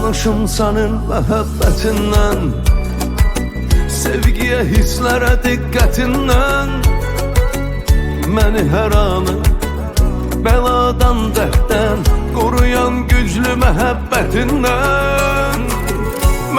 Danışım sənin məhəbbətindən, sevgiyə, hisslərə diqqətindən. Məni hər anı bəladan, dərddən qoruyan güclü məhəbbətindən.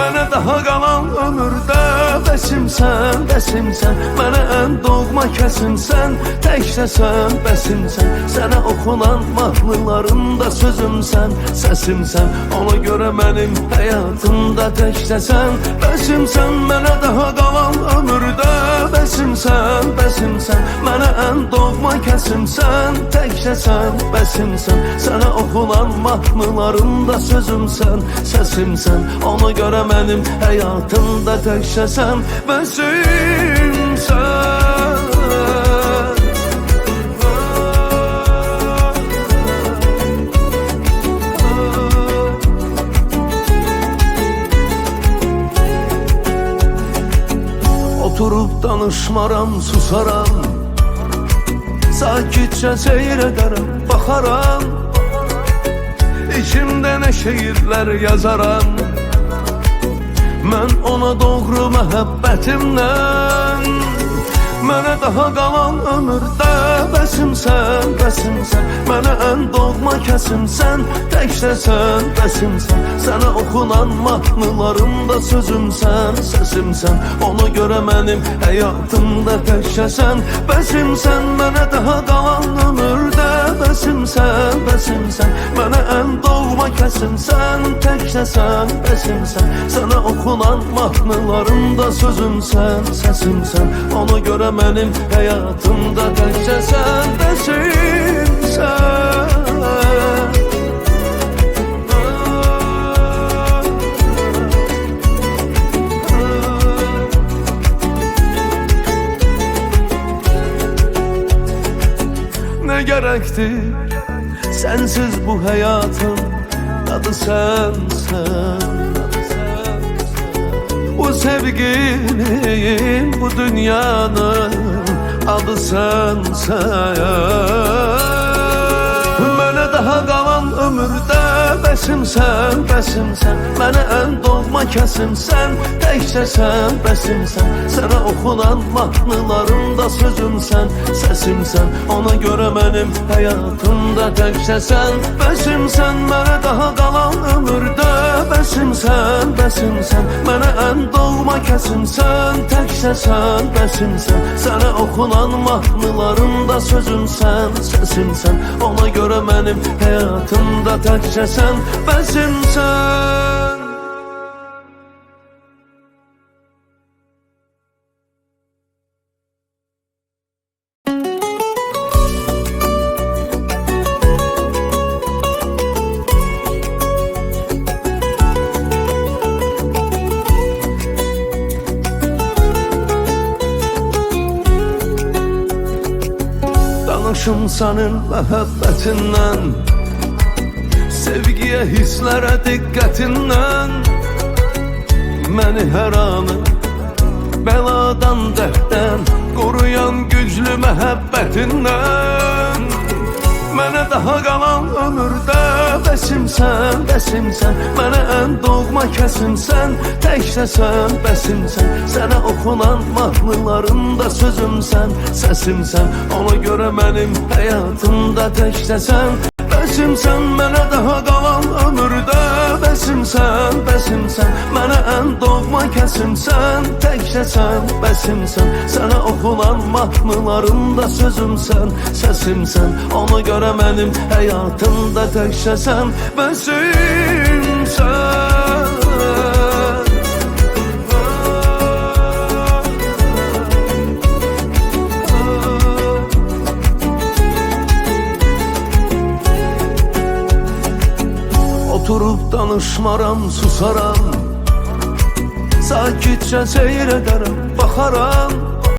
Mənə daha qalan ömürdə bəsimsən, bəsimsən. Mənə ən doğma kəsimsən, təkcəsən, bəsimsən. Sənə oxunan mahnılarımda sözümsən, səsimsən. Ona görə mənim həyatımda təkcəsən, bəsimsən. Mənə daha qalan ömürdə bəsimsən, bəsimsən. Mənə ən doğma kəsimsən, təkcəsən, bəsimsən. Sənə oxunan mahnılarımda sözümsən, səsimsən. Ona görə mənim həyatımda təkcəsən, bəsimsən. Oturub danışmaram, susaram, sakitcə seyr edərəm, baxaram. İçimdə nə şeirlər yazaram, mən ona doğru məhəbbətimdən. Mənə daha qalan ömürdə bəsimsən, bəsimsən. Mənə ən doğma kəsimsən, təkcəsən, bəsimsən. Sənə oxunan mahnılarımda sözümsən, səsimsən. Ona görə mənim həyatımda təkcəsən, bəsimsən. Mənə daha qalan ömürdə bəsimsən, bəsimsən. Mənə ən doğma kəsimsən, təkcəsən, bəsimsən. Sənə oxunan mahnılarımda sözümsən, səsimsən. Ona görə mənim həyatımda təkcəsən, bəsimsən. Nə gərəkdir sənsiz bu həyatın adı sənsən. Bu sevginin, bu dünyanın adı sənsən. Mənə daha qalan ömürdə bəsimsən, bəsimsən. Mənə ən doğma kəsimsən, təkcəsən, bəsimsən. Sənə oxunan mahnılarımda sözümsən, səsimsən. Ona görə mənim həyatımda təkcəsən, bəsimsən. Mənə daha qalan ömürdə bəsimsən, bəsimsən. Mənə ən doğma kəsimsən, təkcəsən, bəsimsən. Sənə oxunan mahnılarımda sözümsən, səsimsən. Ona görə mənim həyatımda təkcəsən, bəsimsən. Danışım sənin məhəbbətindən, sevgiyə, hisslərə diqqətindən. Məni hər anı bəladan, dərddən qoruyan güclü məhəbbətindən. Mənə daha qalan ömürdə bəsimsən, bəsimsən. Mənə ən doğma kəsimsən, təkcəsən, bəsimsən. Sənə oxunan mahnılarımda sözümsən, səsimsən. Ona görə mənim həyatımda təkcəsən, bəsimsən. Mənə daha qalan ömürdə bəsimsən, bəsimsən. Mənə ən doğma kəsimsən, təkcəsən, bəsimsən. Sənə oxunan mahnılarımda sözümsən, səsimsən. Ona görə mənim həyatımda təkcəsən, bəsimsən. Oturub danışmaram, susaram, sakitcə seyr edərəm, baxaram.